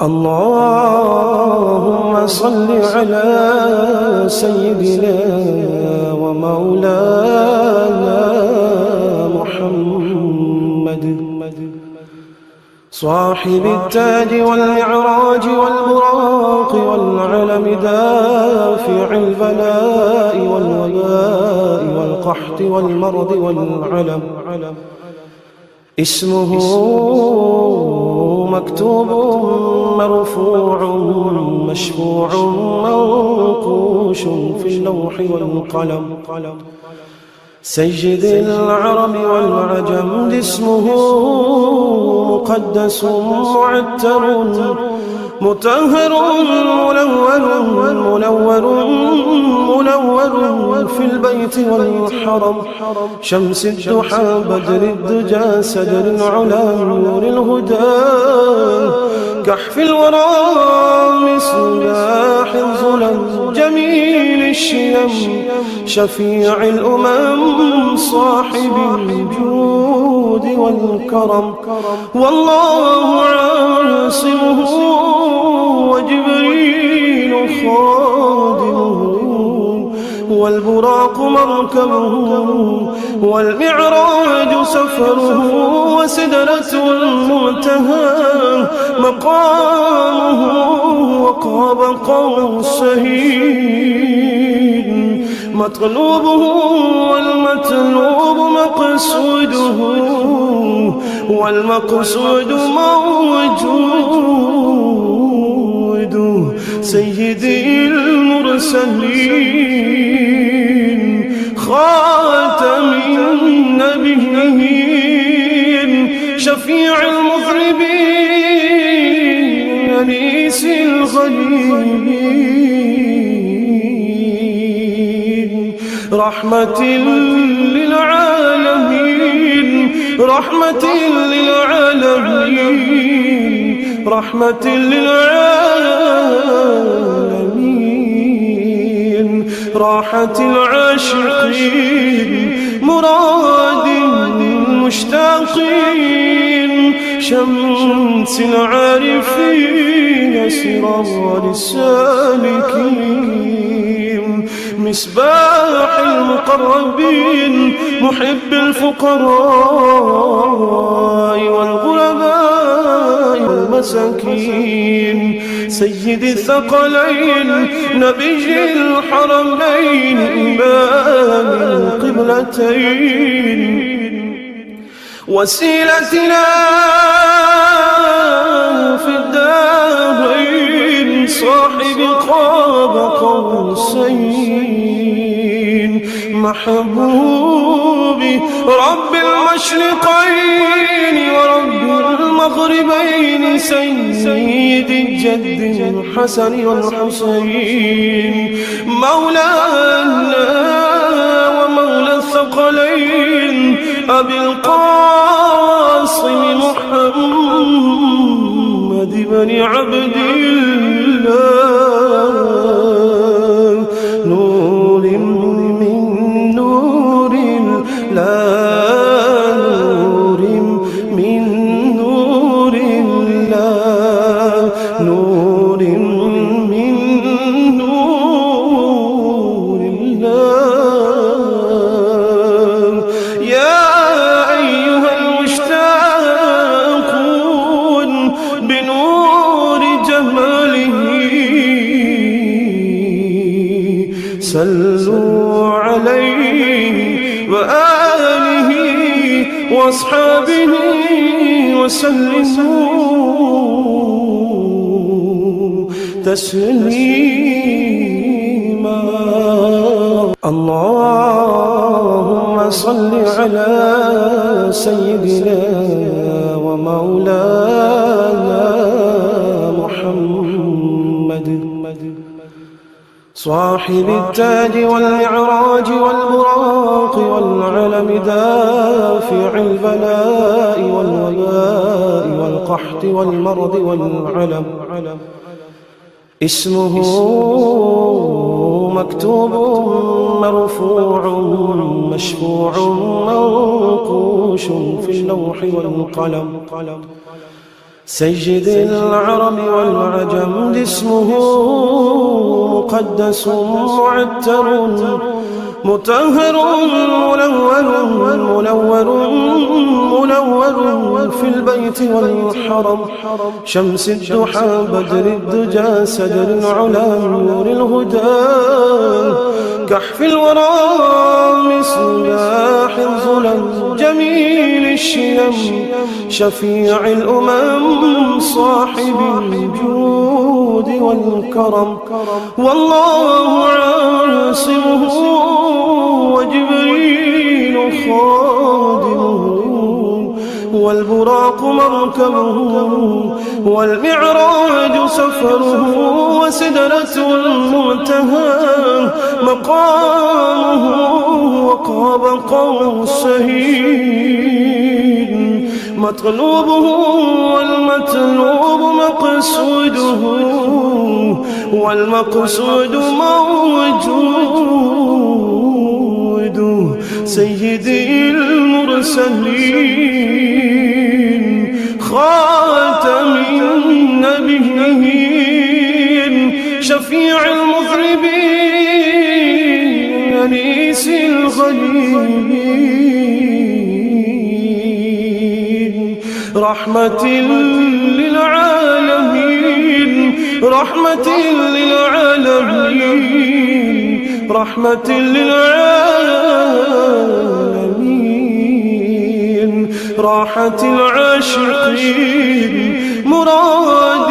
اللهم صل على سيدنا ومولانا محمد صاحب التاج والمعراج والبراق والعلم دافع البلاء والوباء والقحط والمرض والعلم اسمه مكتوب مرفوع مشفوع منقوش في اللوح والقلم سيد العرب والعجم اسمه مقدس معتر مطهر منور في البيت والحرم شمس الضحى بدر الدجى سدر العلا نور الهدى كحف الورى مصباح الظلم جميل الشيم شفيع الأمم صاحب الجود والكرم والله عاصمه وجبريل خادمه والبراق مركبه والمعراج سفره وسدرة المنتهى مقامه وقاب قوسين مطلوبه والمطلوب مقصوده والمقصود موجود سيدي المرسلين خاتم النبيين شفيع المذنبين أنيس الغريبين رحمة للعالمين رحمة للعالمين رحمة للعالمين راحة العاشقين مراد المشتاقين شمس العارفين سرار السالكين مصباح المقربين محب الفقراء والغرباء والمساكين سيد الثقلين نبي الحرمين إمام القبلتين وسيلتنا في الدارين صاحب قاب قوسين محبوبي رب المشرقين ورب المغربين سيد الجد الحسن والحسين مولانا ومولى الثقلين أبي القاسم محمد بن عبد الله نور من نور الله نور من نور الله نور من نور الله يا أيها المشتاقون بنور جماله صلوا عليه وآله وأصحابه وسلموا تسليما اللهم صل على سيدنا ومولانا محمد صاحب التاج والمعراج والبراق والعلم دافع البلاء والوباء والقحط والمرض والعلم اسمه مكتوب مرفوع مشفوع منقوش في اللوح والقلم سيد العرب والعجم اسمه مقدس معتر مطهر منور في البيت والحرم شمس الضحى بدر الدجى سدر العلا نور الهدى كحف الورى مصباح الظلم جميل الشيم شفيع الأمم صاحب الجود والكرم والله عاصمه وجبريل خادمه والبراق مركبه والمعراج سفره وسدرة المنتهى مقامه وقاب قوسين مطلوبه والمطلوب مقصوده والمقصود موجود سيدي المرسلين خاتم النبيين شفيع المذنبين أنيس الغليلين رحمة للعالمين رحمة للعالمين رحمة للعالمين راحة العاشقين مراد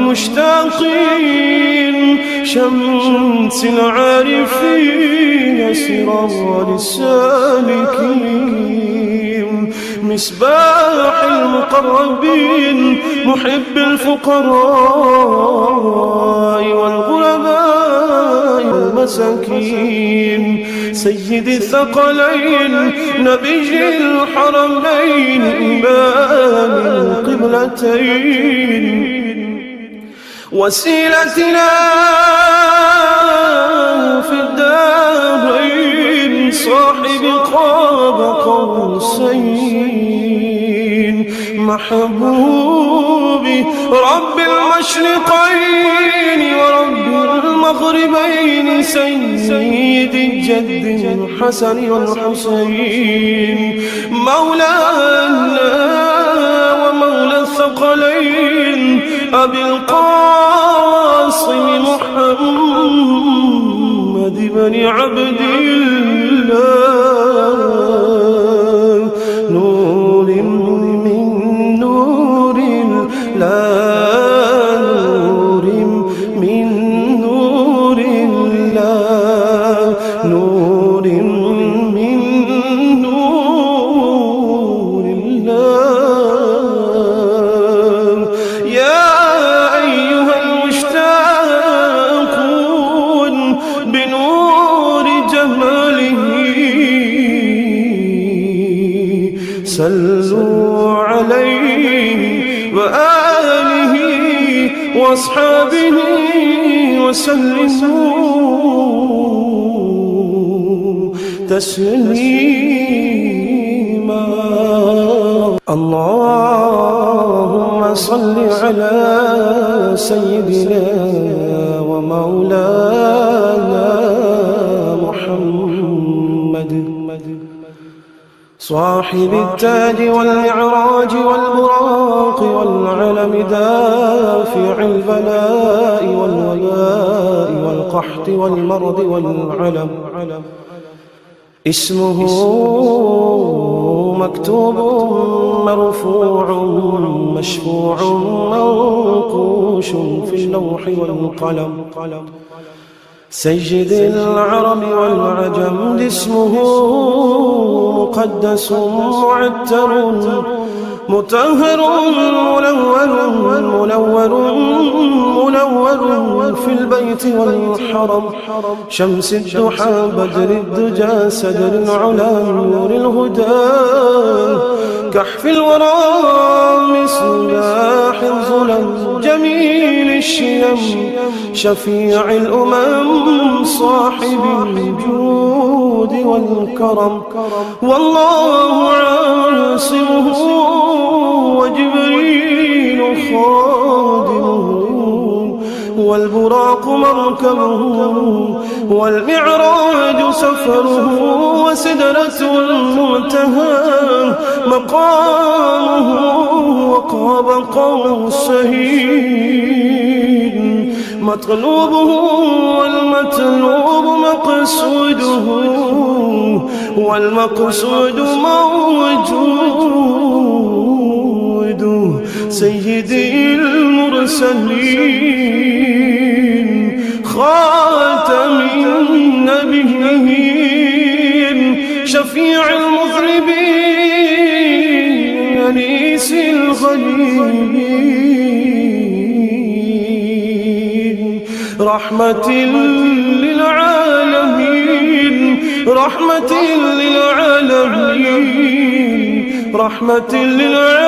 المشتاقين شمس العارفين سراج السالكين مصباح المقربين محب الفقراء والغرباء والمساكين سيد الثقلين نبي الحرمين إمام القبلتين وسيلتنا في الدارين صاحب قاب قوسين محبوبي رب المشرقين ورب المغربين سيد الجد الحسن والحسين مولانا ومولى الثقلين أبي القاسم محمد بن عبد الله نور من نور الله نور من نور الله نور من نور الله يا أيها المشتاقون بنور جماله صلوا عليه وآله وأصحابه وسلموا تسليما اللهم صل على سيدنا ومولانا محمد صاحب التاج والمعراج والبراق والعلم دافع البلاء والوباء والقحط والمرض والعلم اسمه مكتوب مرفوع مشفوع منقوش في اللوح والقلم سيد العرب والعجم اسمه مقدس معتر مطهر منور في البيت والحرم شمس الضحى بدر الدجى سدر العلا نور الهدى كحف الورى مصباح الظلم جميل الشيم شفيع الأمم صاحب الجود والكرم والله عاصمه وجبريل والبراق مركبه والمعراج سفره وسدرة المنتهى مقامه وقاب قوسين مطلوبه والمطلوب مقصوده والمقصود موجود سيدي المرسلين خاتم النبيين شفيع المذنبين أنيس الغليلين رحمة للعالمين رحمة للعالمين رحمة للعالمين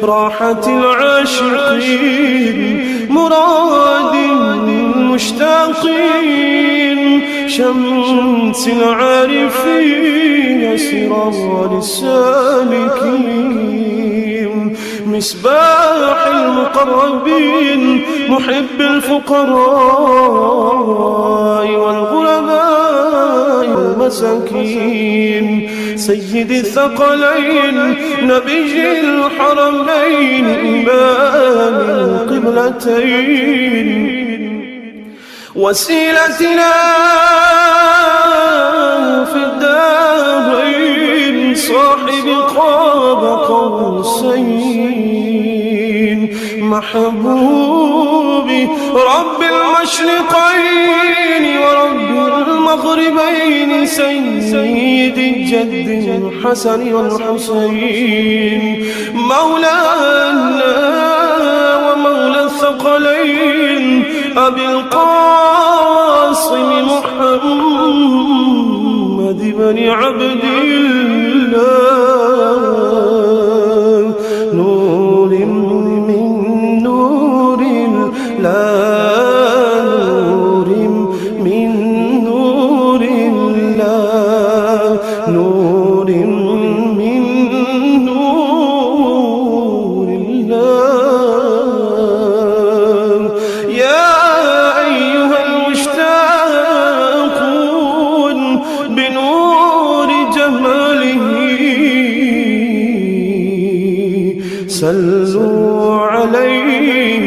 راحة العاشقين مراد المشتاقين شمس العارفين سراج السالكين مصباح المقربين محب الفقراء والغرباء والمساكين سيد الثقلين نبي الحرمين إمام القبلتين وسيلتنا في الدارين صاحب قاب قوسين محبوبي رب المشرقين ورب المغربين سيد الجد الحسن والحسين مولانا ومولى الثقلين أبي القاسم محمد بن عبد الله نور من نور الله نور من نور الله نور من نور الله يا أيها المشتاقون بنور جماله صلوا عليه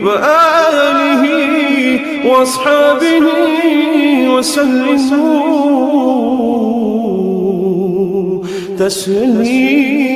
وآله وأصحابه وسلموا تسليما